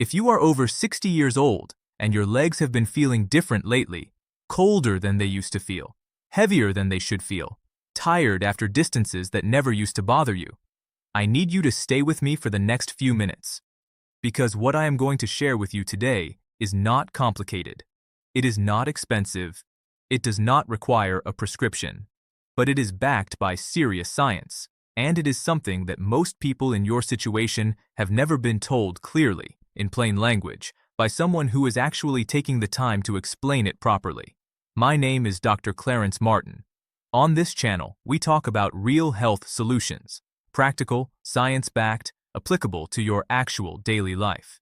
If you are over 60 years old and your legs have been feeling different lately, colder than they used to feel, heavier than they should feel, tired after distances that never used to bother you, I need you to stay with me for the next few minutes. Because what I am going to share with you today is not complicated. It is not expensive. It does not require a prescription. But it is backed by serious science, and it is something that most people in your situation have never been told clearly, in plain language, by someone who is actually taking the time to explain it properly. My name is Dr. Clarence Martin. On this channel, we talk about real health solutions, practical, science-backed, applicable to your actual daily life.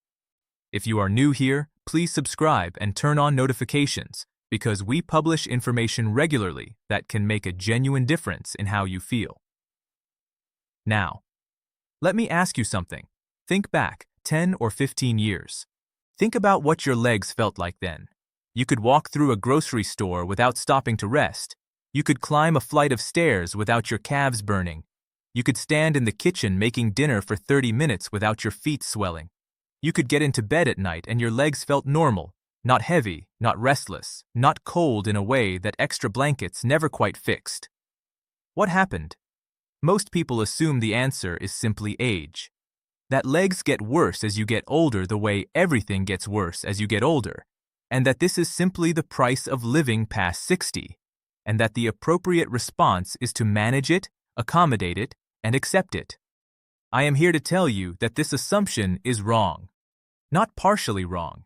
If you are new here, please subscribe and turn on notifications because we publish information regularly that can make a genuine difference in how you feel. Now, let me ask you something. Think back 10 or 15 years. Think about what your legs felt like then. You could walk through a grocery store without stopping to rest. You could climb a flight of stairs without your calves burning. You could stand in the kitchen making dinner for 30 minutes without your feet swelling. You could get into bed at night and your legs felt normal, not heavy, not restless, not cold in a way that extra blankets never quite fixed. What happened? Most people assume the answer is simply age. That legs get worse as you get older the way everything gets worse as you get older, and that this is simply the price of living past 60, and that the appropriate response is to manage it, accommodate it, and accept it. I am here to tell you that this assumption is wrong. Not partially wrong.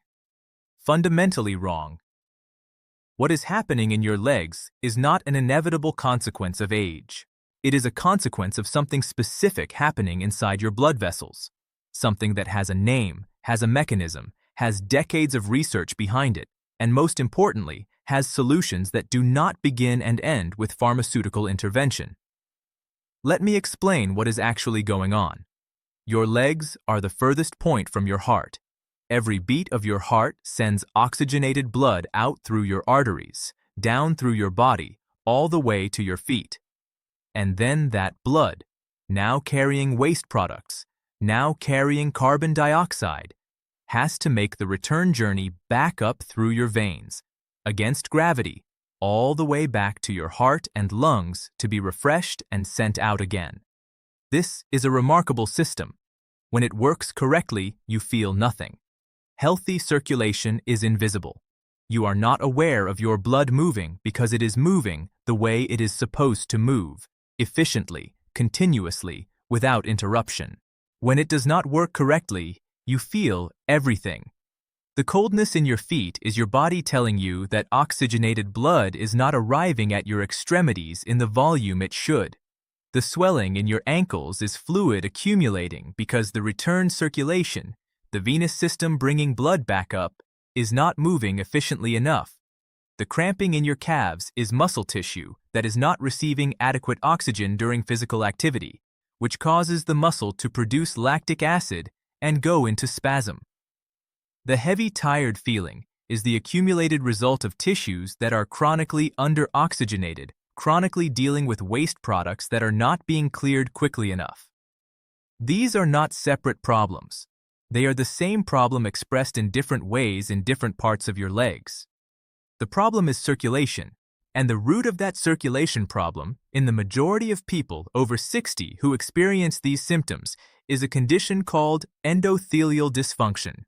Fundamentally wrong. What is happening in your legs is not an inevitable consequence of age. It is a consequence of something specific happening inside your blood vessels. Something that has a name, has a mechanism, has decades of research behind it, and most importantly, has solutions that do not begin and end with pharmaceutical intervention. Let me explain what is actually going on. Your legs are the furthest point from your heart. Every beat of your heart sends oxygenated blood out through your arteries, down through your body, all the way to your feet. And then that blood, now carrying waste products, now carrying carbon dioxide, has to make the return journey back up through your veins, against gravity, all the way back to your heart and lungs to be refreshed and sent out again. This is a remarkable system. When it works correctly, you feel nothing. Healthy circulation is invisible. You are not aware of your blood moving because it is moving the way it is supposed to move, efficiently, continuously, without interruption. When it does not work correctly, you feel everything. The coldness in your feet is your body telling you that oxygenated blood is not arriving at your extremities in the volume it should. The swelling in your ankles is fluid accumulating because the return circulation, the venous system bringing blood back up, is not moving efficiently enough. The cramping in your calves is muscle tissue that is not receiving adequate oxygen during physical activity, which causes the muscle to produce lactic acid and go into spasm. The heavy, tired feeling is the accumulated result of tissues that are chronically under-oxygenated, chronically dealing with waste products that are not being cleared quickly enough. These are not separate problems. They are the same problem expressed in different ways in different parts of your legs. The problem is circulation, and the root of that circulation problem, in the majority of people over 60 who experience these symptoms, is a condition called endothelial dysfunction.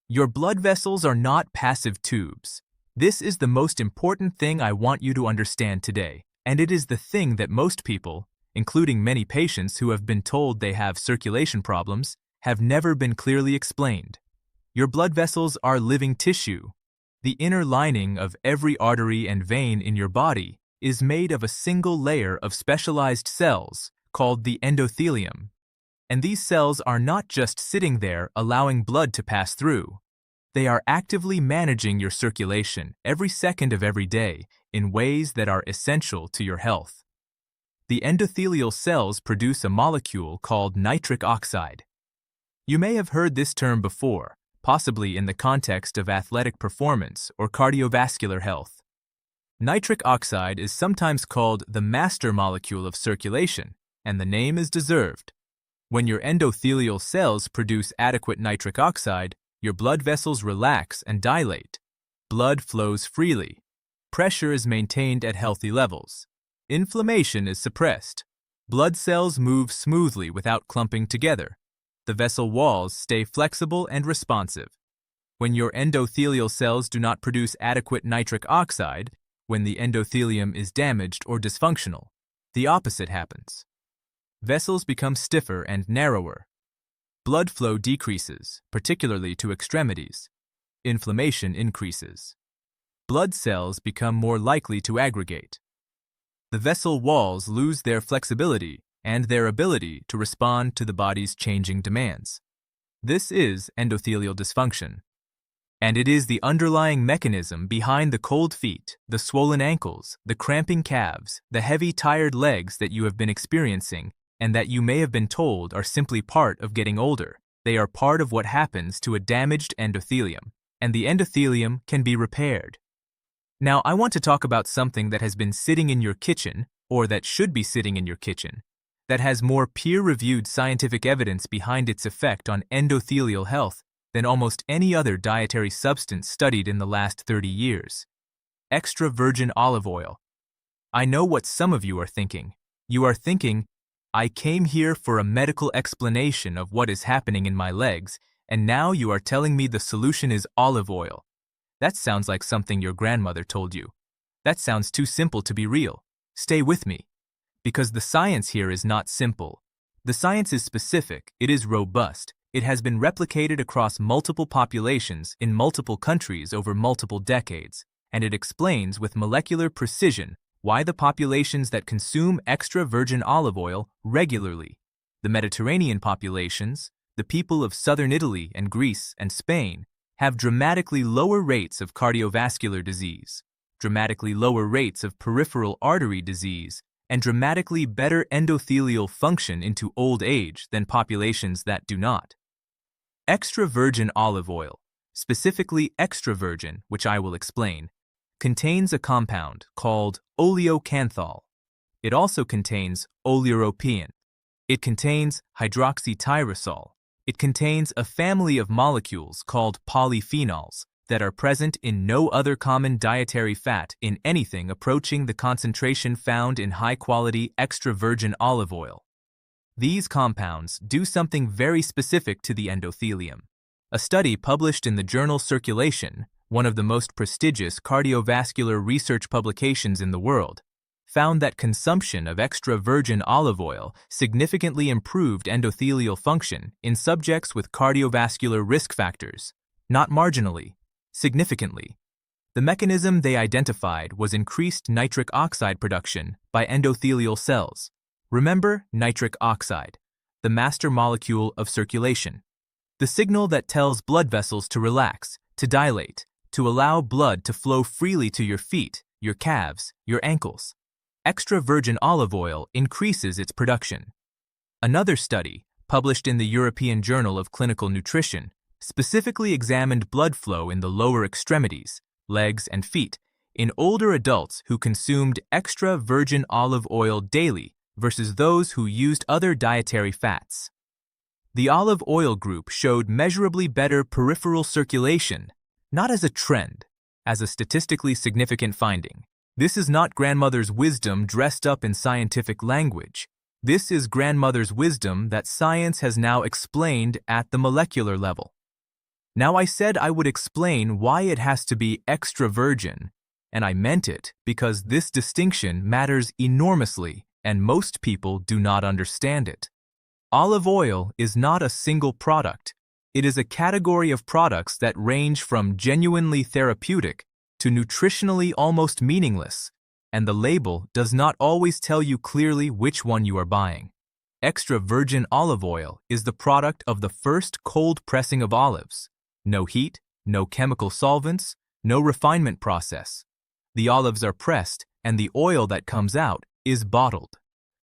Your blood vessels are not passive tubes. This is the most important thing I want you to understand today, and it is the thing that most people, including many patients who have been told they have circulation problems, have never been clearly explained. Your blood vessels are living tissue. The inner lining of every artery and vein in your body is made of a single layer of specialized cells called the endothelium. And these cells are not just sitting there allowing blood to pass through. They are actively managing your circulation every second of every day in ways that are essential to your health. The endothelial cells produce a molecule called nitric oxide. You may have heard this term before, possibly in the context of athletic performance or cardiovascular health. Nitric oxide is sometimes called the master molecule of circulation, and the name is deserved. When your endothelial cells produce adequate nitric oxide, Your blood vessels relax and dilate. Blood flows freely. Pressure is maintained at healthy levels. Inflammation is suppressed. Blood cells move smoothly without clumping together. The vessel walls stay flexible and responsive. When your endothelial cells do not produce adequate nitric oxide, when the endothelium is damaged or dysfunctional, the opposite happens. Vessels become stiffer and narrower. Blood flow decreases, particularly to extremities. Inflammation increases. Blood cells become more likely to aggregate. The vessel walls lose their flexibility and their ability to respond to the body's changing demands. This is endothelial dysfunction. And it is the underlying mechanism behind the cold feet, the swollen ankles, the cramping calves, the heavy, tired legs that you have been experiencing and that you may have been told are simply part of getting older. They are part of what happens to a damaged endothelium, and the endothelium can be repaired. Now, I want to talk about something that has been sitting in your kitchen, or that should be sitting in your kitchen, that has more peer-reviewed scientific evidence behind its effect on endothelial health than almost any other dietary substance studied in the last 30 years. Extra virgin olive oil. I know what some of you are thinking. You are thinking, I came here for a medical explanation of what is happening in my legs, and now you are telling me the solution is olive oil. That sounds like something your grandmother told you. That sounds too simple to be real. Stay with me. Because the science here is not simple. The science is specific, it is robust. It has been replicated across multiple populations in multiple countries over multiple decades, and it explains with molecular precision why the populations that consume extra virgin olive oil regularly, the Mediterranean populations, the people of southern Italy and Greece and Spain, have dramatically lower rates of cardiovascular disease, dramatically lower rates of peripheral artery disease, and dramatically better endothelial function into old age than populations that do not. Extra virgin olive oil, specifically extra virgin, which I will explain, contains a compound called oleocanthal. It also contains oleuropein. It contains hydroxytyrosol. It contains a family of molecules called polyphenols that are present in no other common dietary fat in anything approaching the concentration found in high-quality extra virgin olive oil. These compounds do something very specific to the endothelium. A study published in the journal Circulation, one of the most prestigious cardiovascular research publications in the world, found that consumption of extra virgin olive oil significantly improved endothelial function in subjects with cardiovascular risk factors, not marginally, significantly. The mechanism they identified was increased nitric oxide production by endothelial cells. Remember nitric oxide, the master molecule of circulation, the signal that tells blood vessels to relax, to dilate, to allow blood to flow freely to your feet, your calves, your ankles. Extra virgin olive oil increases its production. Another study, published in the European Journal of Clinical Nutrition, specifically examined blood flow in the lower extremities, legs and feet, in older adults who consumed extra virgin olive oil daily versus those who used other dietary fats. The olive oil group showed measurably better peripheral circulation, not as a trend, as a statistically significant finding. This is not grandmother's wisdom dressed up in scientific language. This is grandmother's wisdom that science has now explained at the molecular level. Now, I said I would explain why it has to be extra virgin, and I meant it because this distinction matters enormously and most people do not understand it. Olive oil is not a single product. It is a category of products that range from genuinely therapeutic to nutritionally almost meaningless, and the label does not always tell you clearly which one you are buying. Extra virgin olive oil is the product of the first cold pressing of olives. No heat, no chemical solvents, no refinement process. The olives are pressed, and the oil that comes out is bottled.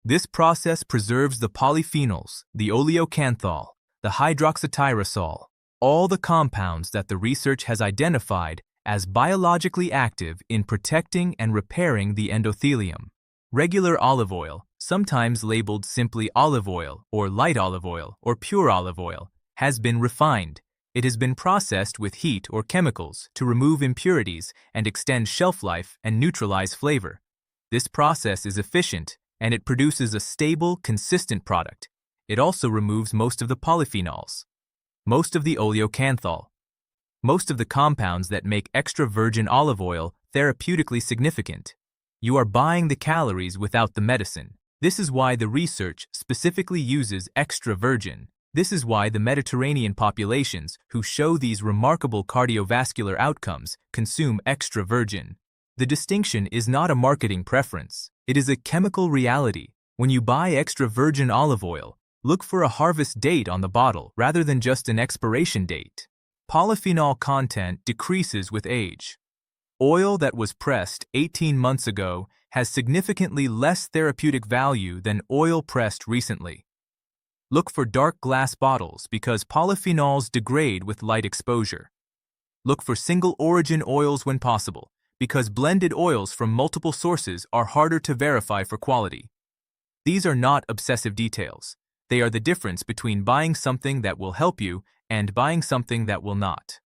This process preserves the polyphenols, the oleocanthal, the hydroxytyrosol, all the compounds that the research has identified as biologically active in protecting and repairing the endothelium. Regular olive oil, sometimes labeled simply olive oil or light olive oil or pure olive oil, has been refined. It has been processed with heat or chemicals to remove impurities and extend shelf life and neutralize flavor. This process is efficient, and it produces a stable, consistent product. It also removes most of the polyphenols, most of the oleocanthal, most of the compounds that make extra virgin olive oil therapeutically significant. You are buying the calories without the medicine. This is why the research specifically uses extra virgin. This is why the Mediterranean populations who show these remarkable cardiovascular outcomes consume extra virgin. The distinction is not a marketing preference. It is a chemical reality. When you buy extra virgin olive oil, look for a harvest date on the bottle rather than just an expiration date. Polyphenol content decreases with age. Oil that was pressed 18 months ago has significantly less therapeutic value than oil pressed recently. Look for dark glass bottles because polyphenols degrade with light exposure. Look for single origin oils when possible because blended oils from multiple sources are harder to verify for quality. These are not obsessive details. They are the difference between buying something that will help you and buying something that will not.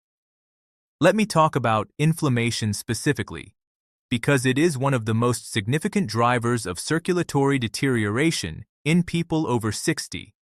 Let me talk about inflammation specifically, because it is one of the most significant drivers of circulatory deterioration in people over 60,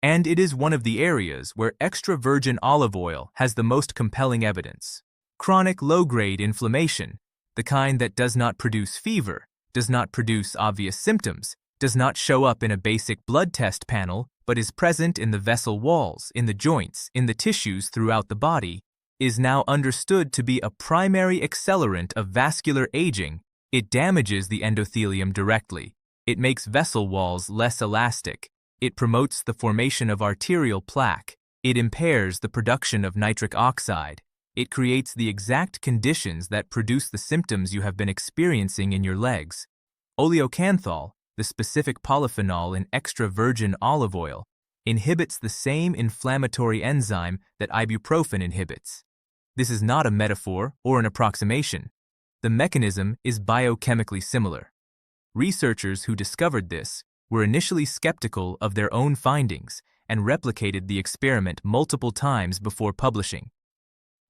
and it is one of the areas where extra virgin olive oil has the most compelling evidence. Chronic low-grade inflammation, the kind that does not produce fever, does not produce obvious symptoms, does not show up in a basic blood test panel, but is present in the vessel walls, in the joints, in the tissues throughout the body, is now understood to be a primary accelerant of vascular aging. It damages the endothelium directly. It makes vessel walls less elastic. It promotes the formation of arterial plaque. It impairs the production of nitric oxide. It creates the exact conditions that produce the symptoms you have been experiencing in your legs. Oleocanthal, the specific polyphenol in extra virgin olive oil, inhibits the same inflammatory enzyme that ibuprofen inhibits. This is not a metaphor or an approximation. The mechanism is biochemically similar. Researchers who discovered this were initially skeptical of their own findings and replicated the experiment multiple times before publishing.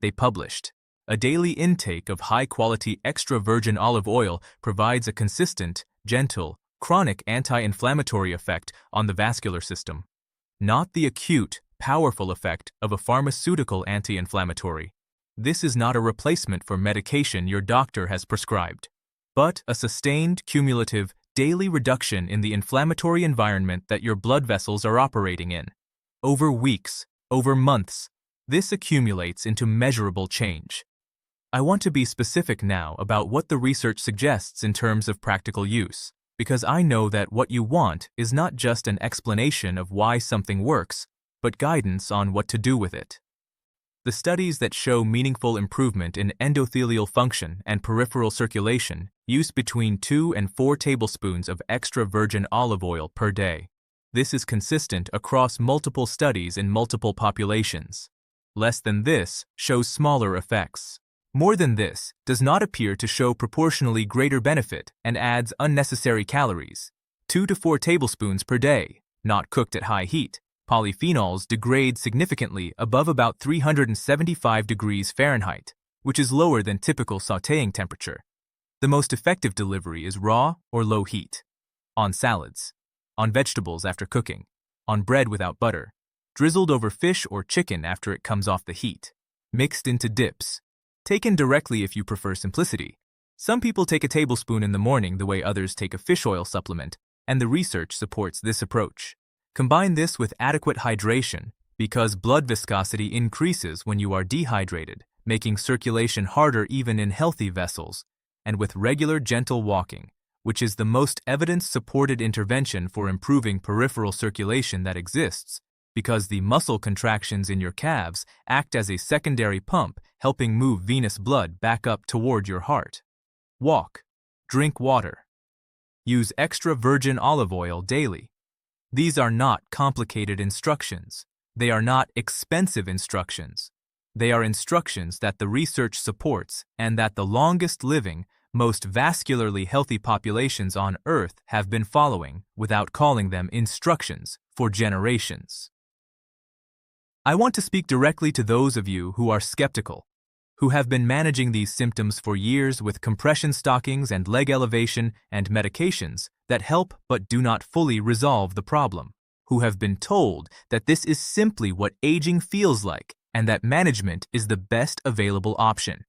They published, "A daily intake of high-quality extra virgin olive oil provides a consistent, gentle, chronic anti-inflammatory effect on the vascular system, not the acute, powerful effect of a pharmaceutical anti-inflammatory. This is not a replacement for medication your doctor has prescribed, but a sustained, cumulative, daily reduction in the inflammatory environment that your blood vessels are operating in. Over weeks, over months, this accumulates into measurable change." I want to be specific now about what the research suggests in terms of practical use, because I know that what you want is not just an explanation of why something works, but guidance on what to do with it. The studies that show meaningful improvement in endothelial function and peripheral circulation use between 2 and 4 tablespoons of extra virgin olive oil per day. This is consistent across multiple studies in multiple populations. Less than this shows smaller effects. More than this does not appear to show proportionally greater benefit and adds unnecessary calories. 2 to 4 tablespoons per day, not cooked at high heat. Polyphenols degrade significantly above about 375 degrees Fahrenheit, which is lower than typical sautéing temperature. The most effective delivery is raw or low heat. On salads, on vegetables after cooking, on bread without butter, drizzled over fish or chicken after it comes off the heat, mixed into dips. Taken directly if you prefer simplicity. Some people take a tablespoon in the morning the way others take a fish oil supplement, and the research supports this approach. Combine this with adequate hydration, because blood viscosity increases when you are dehydrated, making circulation harder even in healthy vessels, and with regular gentle walking, which is the most evidence-supported intervention for improving peripheral circulation that exists, because the muscle contractions in your calves act as a secondary pump, helping move venous blood back up toward your heart. Walk. Drink water. Use extra virgin olive oil daily. These are not complicated instructions. They are not expensive instructions. They are instructions that the research supports and that the longest living, most vascularly healthy populations on Earth have been following without calling them instructions for generations. I want to speak directly to those of you who are skeptical, who have been managing these symptoms for years with compression stockings and leg elevation and medications that help but do not fully resolve the problem, who have been told that this is simply what aging feels like and that management is the best available option.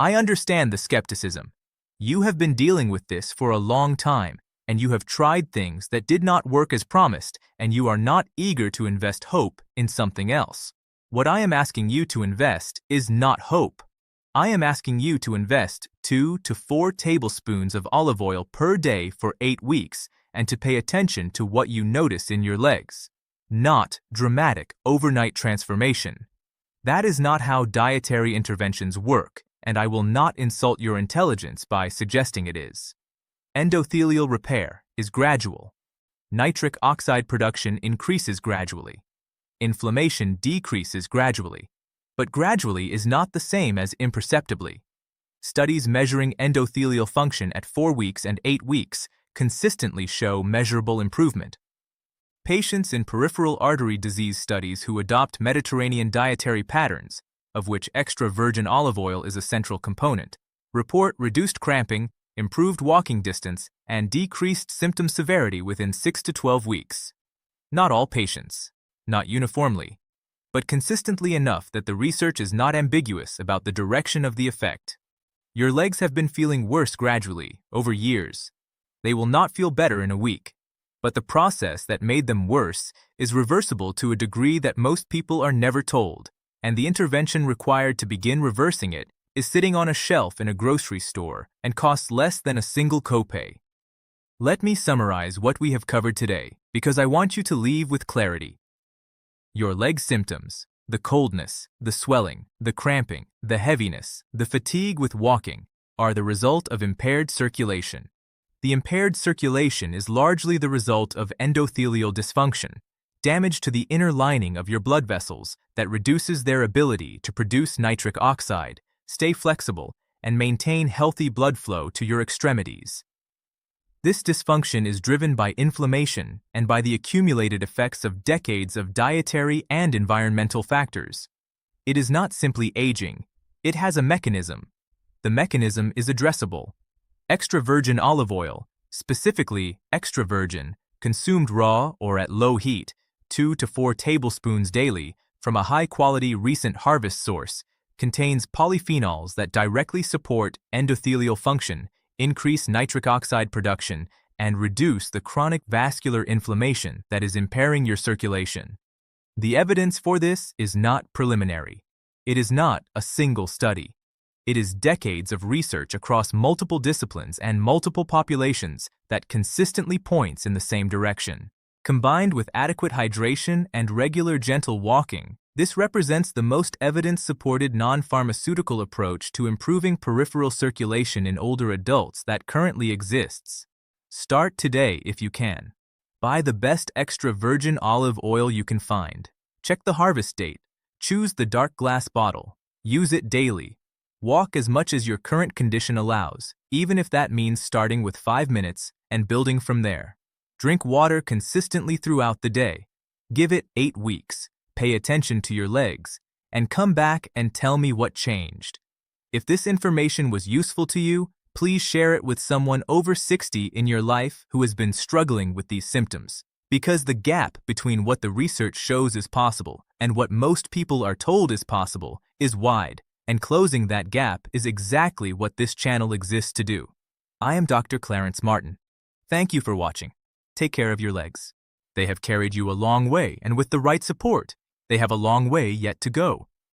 I understand the skepticism. You have been dealing with this for a long time, and you have tried things that did not work as promised, and you are not eager to invest hope in something else. What I am asking you to invest is not hope. I am asking you to invest 2 to 4 tablespoons of olive oil per day for 8 weeks and to pay attention to what you notice in your legs. Not dramatic overnight transformation. That is not how dietary interventions work, and I will not insult your intelligence by suggesting it is. Endothelial repair is gradual. Nitric oxide production increases gradually. Inflammation decreases gradually. But gradually is not the same as imperceptibly. Studies measuring endothelial function at 4 weeks and 8 weeks consistently show measurable improvement. Patients in peripheral artery disease studies who adopt Mediterranean dietary patterns, of which extra virgin olive oil is a central component, report reduced cramping, improved walking distance, and decreased symptom severity within 6 to 12 weeks. Not all patients, not uniformly, but consistently enough that the research is not ambiguous about the direction of the effect. Your legs have been feeling worse gradually, over years. They will not feel better in a week, but the process that made them worse is reversible to a degree that most people are never told, and the intervention required to begin reversing it is sitting on a shelf in a grocery store and costs less than a single copay. Let me summarize what we have covered today, because I want you to leave with clarity. Your leg symptoms, the coldness, the swelling, the cramping, the heaviness, the fatigue with walking, are the result of impaired circulation. The impaired circulation is largely the result of endothelial dysfunction, damage to the inner lining of your blood vessels that reduces their ability to produce nitric oxide, stay flexible, and maintain healthy blood flow to your extremities. This dysfunction is driven by inflammation and by the accumulated effects of decades of dietary and environmental factors. It is not simply aging, it has a mechanism. The mechanism is addressable. Extra virgin olive oil, specifically extra virgin, consumed raw or at low heat, 2 to 4 tablespoons daily from a high-quality recent harvest source, contains polyphenols that directly support endothelial function, increase nitric oxide production, and reduce the chronic vascular inflammation that is impairing your circulation. The evidence for this is not preliminary. It is not a single study. It is decades of research across multiple disciplines and multiple populations that consistently points in the same direction. Combined with adequate hydration and regular gentle walking, this represents the most evidence-supported non-pharmaceutical approach to improving peripheral circulation in older adults that currently exists. Start today if you can. Buy the best extra virgin olive oil you can find. Check the harvest date. Choose the dark glass bottle. Use it daily. Walk as much as your current condition allows, even if that means starting with 5 minutes and building from there. Drink water consistently throughout the day. Give it 8 weeks. Pay attention to your legs, and come back and tell me what changed. If this information was useful to you, please share it with someone over 60 in your life who has been struggling with these symptoms, because the gap between what the research shows is possible and what most people are told is possible is wide, and closing that gap is exactly what this channel exists to do. I am Dr. Clarence Martin. Thank you for watching. Take care of your legs. They have carried you a long way, and with the right support, they have a long way yet to go.